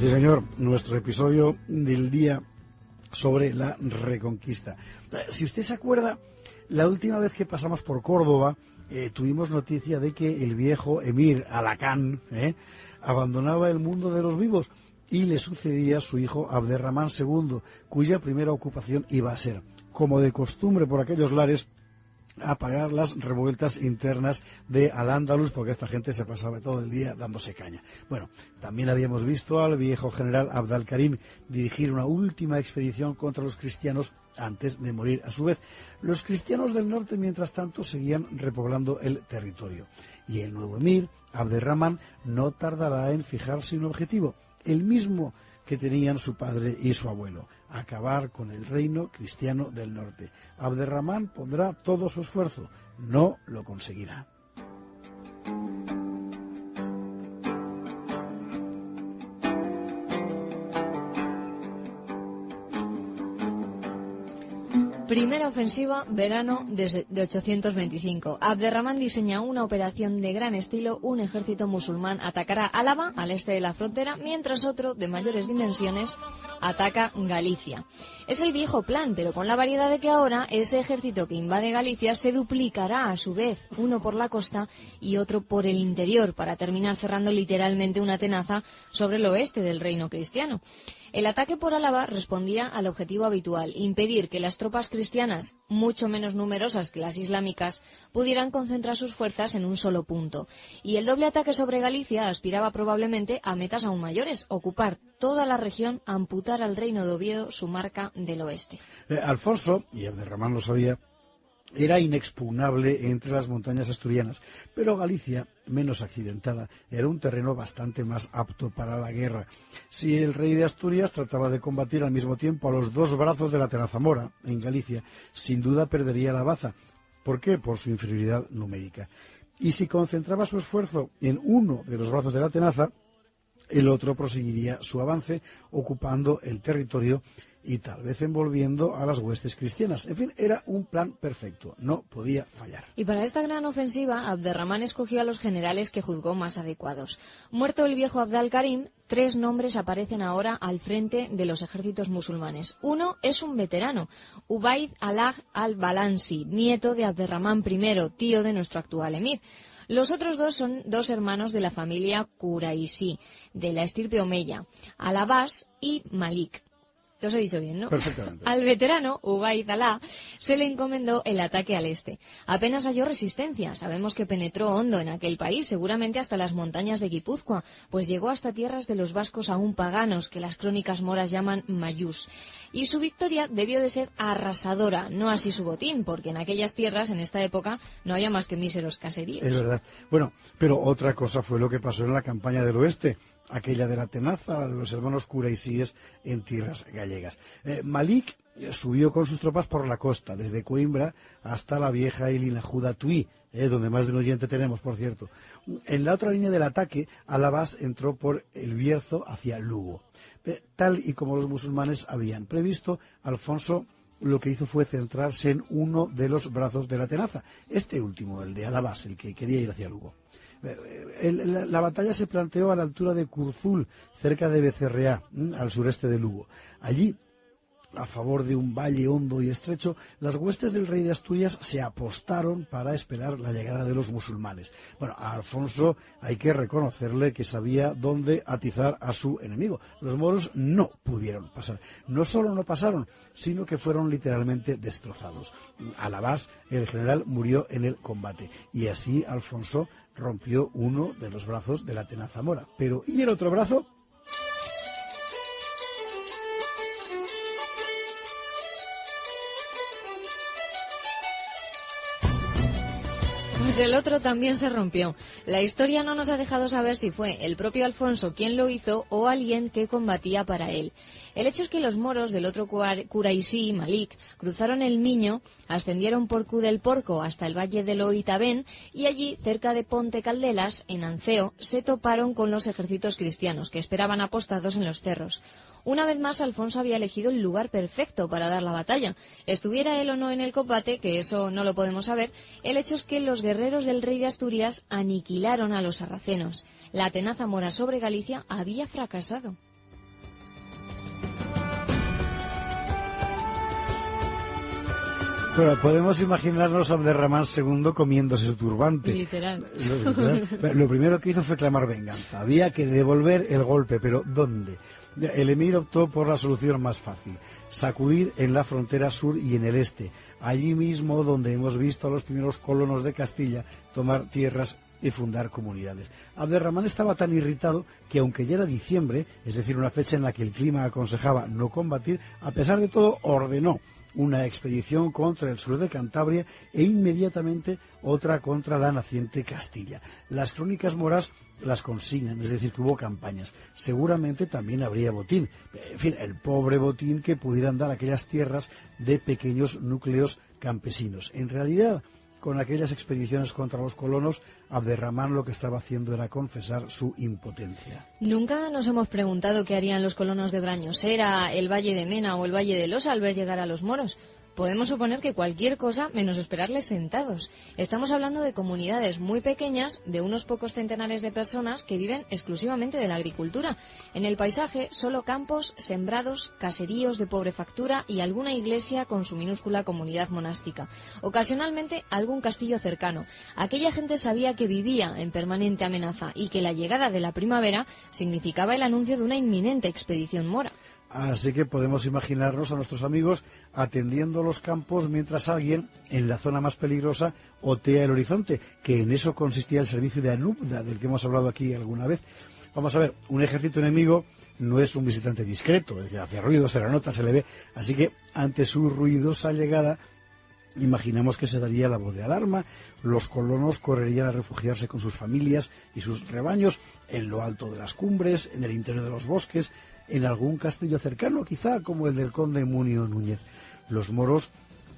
Sí, señor, nuestro episodio del día sobre la Reconquista. Si usted se acuerda, la última vez que pasamos por Córdoba, tuvimos noticia de que el viejo emir Alacán abandonaba el mundo de los vivos y le sucedía su hijo Abderramán II, cuya primera ocupación iba a ser, como de costumbre por aquellos lares, apagar las revueltas internas de Al-Ándalus, porque esta gente se pasaba todo el día dándose caña. Bueno, también habíamos visto al viejo general Abd al-Karim dirigir una última expedición contra los cristianos antes de morir a su vez. Los cristianos del norte, mientras tanto, seguían repoblando el territorio. Y el nuevo emir, Abderramán, no tardará en fijarse un objetivo, el mismo que tenían su padre y su abuelo: acabar con el reino cristiano del norte. Abderramán pondrá todo su esfuerzo, no lo conseguirá. Primera ofensiva, verano de 825. Abderramán diseña una operación de gran estilo. Un ejército musulmán atacará Álava, al este de la frontera, mientras otro, de mayores dimensiones, ataca Galicia. Es el viejo plan, pero con la variedad de que ahora ese ejército que invade Galicia se duplicará a su vez, uno por la costa y otro por el interior, para terminar cerrando literalmente una tenaza sobre el oeste del reino cristiano. El ataque por Álava respondía al objetivo habitual: impedir que las tropas cristianas, mucho menos numerosas que las islámicas, pudieran concentrar sus fuerzas en un solo punto. Y el doble ataque sobre Galicia aspiraba probablemente a metas aún mayores: ocupar toda la región, amputar al reino de Oviedo su marca del oeste. Alfonso, y Abderramán lo sabía, era inexpugnable entre las montañas asturianas, pero Galicia, menos accidentada, era un terreno bastante más apto para la guerra. Si el rey de Asturias trataba de combatir al mismo tiempo a los dos brazos de la Tenaza Mora, en Galicia, sin duda perdería la baza. ¿Por qué? Por su inferioridad numérica. Y si concentraba su esfuerzo en uno de los brazos de la tenaza, el otro proseguiría su avance, ocupando el territorio y tal vez envolviendo a las huestes cristianas. En fin, era un plan perfecto, no podía fallar. Y para esta gran ofensiva, Abderramán escogió a los generales que juzgó más adecuados. Muerto el viejo Abd al-Karim, 3 nombres aparecen ahora al frente de los ejércitos musulmanes. Uno es un veterano, Ubayd Allah al-Balansi, nieto de Abderramán I, tío de nuestro actual emir. Los otros dos son 2 hermanos de la familia Quraisí, de la estirpe omeya, Al-Abbas y Malik. Los he dicho bien, ¿no? Perfectamente. Al veterano, Ubayd Allah, se le encomendó el ataque al este. Apenas halló resistencia. Sabemos que penetró hondo en aquel país, seguramente hasta las montañas de Guipúzcoa, pues llegó hasta tierras de los vascos aún paganos, que las crónicas moras llaman mayús. Y su victoria debió de ser arrasadora, no así su botín, porque en aquellas tierras, en esta época, no había más que míseros caseríos. Es verdad. Bueno, pero otra cosa fue lo que pasó en la campaña del oeste, aquella de la tenaza, la de los hermanos Quraisíes en tierras gallegas. Malik subió con sus tropas por la costa, desde Coimbra hasta la vieja y linajuda Tui, donde más de un oyente tenemos, por cierto. En la otra línea del ataque, Al-Abbas entró por el Bierzo hacia Lugo. Tal y como los musulmanes habían previsto, Alfonso lo que hizo fue centrarse en uno de los brazos de la tenaza, este último, el de Al-Abbas, el que quería ir hacia Lugo. La batalla se planteó a la altura de Curzul, cerca de Becerreá, al sureste de Lugo. Allí, a favor de un valle hondo y estrecho, las huestes del rey de Asturias se apostaron para esperar la llegada de los musulmanes. Bueno, a Alfonso hay que reconocerle que sabía dónde atizar a su enemigo. Los moros no pudieron pasar. No solo no pasaron, sino que fueron literalmente destrozados. Al-Abbas, el general, murió en el combate. Y así Alfonso rompió uno de los brazos de la tenaza mora. Pero, ¿y el otro brazo? Pues el otro también se rompió. La historia no nos ha dejado saber si fue el propio Alfonso quien lo hizo o alguien que combatía para él. El hecho es que los moros del otro Quraisí, Malik, cruzaron el Miño, ascendieron por Cu del Porco hasta el valle del Oitabén y allí, cerca de Ponte Caldelas, en Anceo, se toparon con los ejércitos cristianos que esperaban apostados en los cerros. Una vez más, Alfonso había elegido el lugar perfecto para dar la batalla. Estuviera él o no en el combate, que eso no lo podemos saber, el hecho es que los guerreros del rey de Asturias aniquilaron a los sarracenos. La tenaza mora sobre Galicia había fracasado. Pero podemos imaginarnos a Abderramán II comiéndose su turbante. Literal. Lo primero que hizo fue clamar venganza. Había que devolver el golpe, pero ¿dónde? El emir optó por la solución más fácil, sacudir en la frontera sur y en el este, allí mismo donde hemos visto a los primeros colonos de Castilla tomar tierras y fundar comunidades. Abderramán estaba tan irritado que, aunque ya era diciembre, es decir, una fecha en la que el clima aconsejaba no combatir, a pesar de todo ordenó una expedición contra el sur de Cantabria e inmediatamente otra contra la naciente Castilla. Las crónicas moras las consignan, es decir, que hubo campañas. Seguramente también habría botín. En fin, el pobre botín que pudieran dar aquellas tierras de pequeños núcleos campesinos. En realidad, con aquellas expediciones contra los colonos, Abderramán lo que estaba haciendo era confesar su impotencia. Nunca nos hemos preguntado qué harían los colonos de Brañosera, el Valle de Mena o el Valle de Losa al ver llegar a los moros. Podemos suponer que cualquier cosa menos esperarles sentados. Estamos hablando de comunidades muy pequeñas, de unos pocos centenares de personas que viven exclusivamente de la agricultura. En el paisaje, solo campos, sembrados, caseríos de pobre factura y alguna iglesia con su minúscula comunidad monástica. Ocasionalmente, algún castillo cercano. Aquella gente sabía que vivía en permanente amenaza y que la llegada de la primavera significaba el anuncio de una inminente expedición mora. Así que podemos imaginarnos a nuestros amigos atendiendo los campos mientras alguien, en la zona más peligrosa, otea el horizonte, que en eso consistía el servicio de Anubda, del que hemos hablado aquí alguna vez. Vamos a ver, un ejército enemigo no es un visitante discreto, es decir, hace ruido, se la nota, se le ve, así que ante su ruidosa llegada, imaginamos que se daría la voz de alarma, los colonos correrían a refugiarse con sus familias y sus rebaños en lo alto de las cumbres, en el interior de los bosques, en algún castillo cercano, quizá como el del conde Munio Núñez. Los moros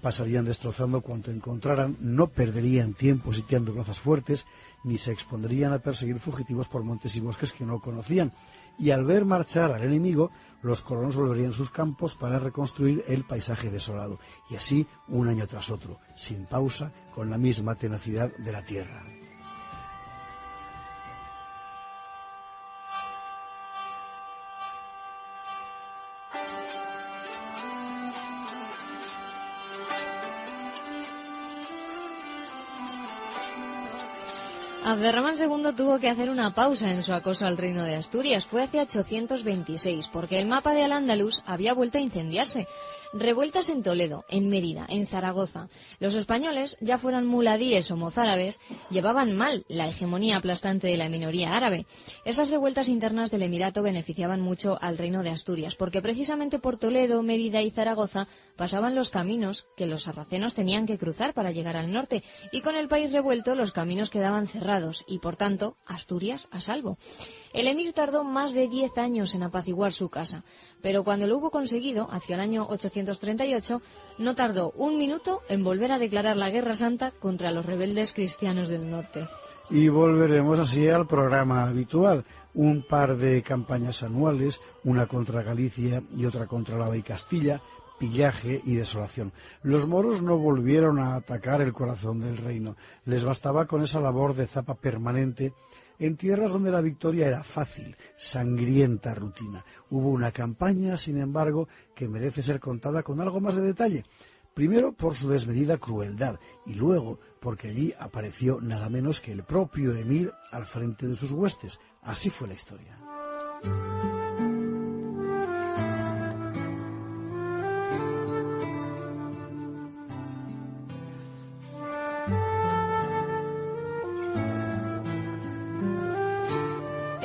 pasarían destrozando cuanto encontraran, no perderían tiempo sitiando plazas fuertes, ni se expondrían a perseguir fugitivos por montes y bosques que no conocían. Y al ver marchar al enemigo, los colonos volverían a sus campos para reconstruir el paisaje desolado. Y así, un año tras otro, sin pausa, con la misma tenacidad de la tierra. Abderramán II tuvo que hacer una pausa en su acoso al reino de Asturias. Fue hacia 826, porque el mapa de Al-Ándalus había vuelto a incendiarse. Revueltas en Toledo, en Mérida, en Zaragoza. Los españoles, ya fueran muladíes o mozárabes, llevaban mal la hegemonía aplastante de la minoría árabe. Esas revueltas internas del Emirato beneficiaban mucho al reino de Asturias, porque precisamente por Toledo, Mérida y Zaragoza pasaban los caminos que los sarracenos tenían que cruzar para llegar al norte, y con el país revuelto los caminos quedaban cerrados, y por tanto Asturias a salvo. El emir tardó más de 10 años en apaciguar su casa, pero cuando lo hubo conseguido, hacia el año 838, no tardó un minuto en volver a declarar la guerra santa contra los rebeldes cristianos del norte. Y volveremos así al programa habitual, un par de campañas anuales, una contra Galicia y otra contra Álava y Castilla, pillaje y desolación. Los moros no volvieron a atacar el corazón del reino, les bastaba con esa labor de zapa permanente en tierras donde la victoria era fácil, sangrienta rutina. Hubo una campaña, sin embargo, que merece ser contada con algo más de detalle. Primero por su desmedida crueldad y luego porque allí apareció nada menos que el propio emir al frente de sus huestes. Así fue la historia.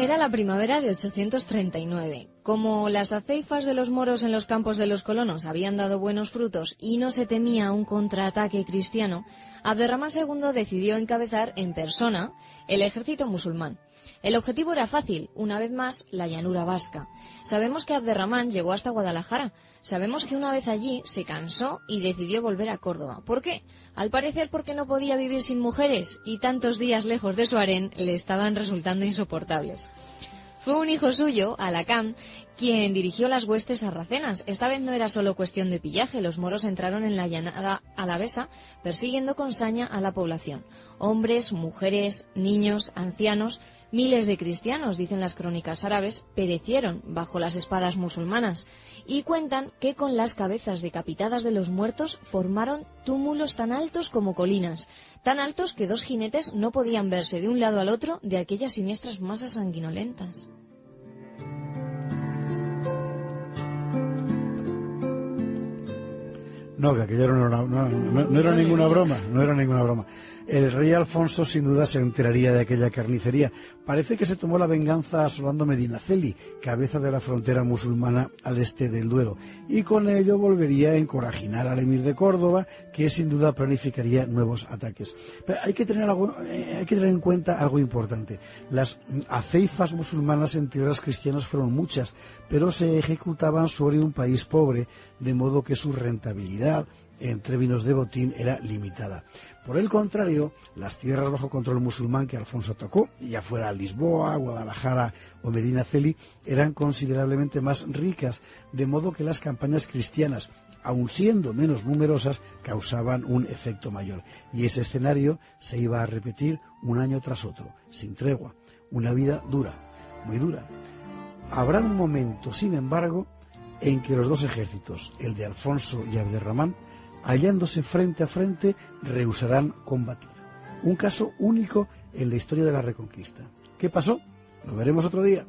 Era la primavera de 839. Como las aceifas de los moros en los campos de los colonos habían dado buenos frutos y no se temía un contraataque cristiano, Abderramán II decidió encabezar en persona el ejército musulmán. El objetivo era fácil, una vez más, la llanura vasca. Sabemos que Abderramán llegó hasta Guadalajara. Sabemos que una vez allí se cansó y decidió volver a Córdoba. ¿Por qué? Al parecer porque no podía vivir sin mujeres y tantos días lejos de su harén le estaban resultando insoportables. Fue un hijo suyo, Alacán, quien dirigió las huestes sarracenas. Esta vez no era solo cuestión de pillaje, los moros entraron en la llanada alavesa persiguiendo con saña a la población. Hombres, mujeres, niños, ancianos, miles de cristianos, dicen las crónicas árabes, perecieron bajo las espadas musulmanas y cuentan que con las cabezas decapitadas de los muertos formaron túmulos tan altos como colinas, tan altos que 2 jinetes no podían verse de un lado al otro de aquellas siniestras masas sanguinolentas. No, que aquello no era ninguna broma, no era ninguna broma. El rey Alfonso sin duda se enteraría de aquella carnicería. Parece que se tomó la venganza asolando Medinaceli, cabeza de la frontera musulmana al este del Duero, y con ello volvería a encorajinar al emir de Córdoba, que sin duda planificaría nuevos ataques. Pero hay que tener en cuenta algo importante. Las aceifas musulmanas en tierras cristianas fueron muchas, pero se ejecutaban sobre un país pobre, de modo que su rentabilidad en términos de botín era limitada. Por el contrario, las tierras bajo control musulmán que Alfonso atacó, ya fuera Lisboa, Guadalajara o Medinaceli, eran considerablemente más ricas, de modo que las campañas cristianas, aun siendo menos numerosas, causaban un efecto mayor. Y ese escenario se iba a repetir un año tras otro, sin tregua. Una vida dura, muy dura. Habrá un momento, sin embargo, en que los dos ejércitos, el de Alfonso y Abderramán, hallándose frente a frente, rehusarán combatir. Un caso único en la historia de la Reconquista. ¿Qué pasó? Lo veremos otro día.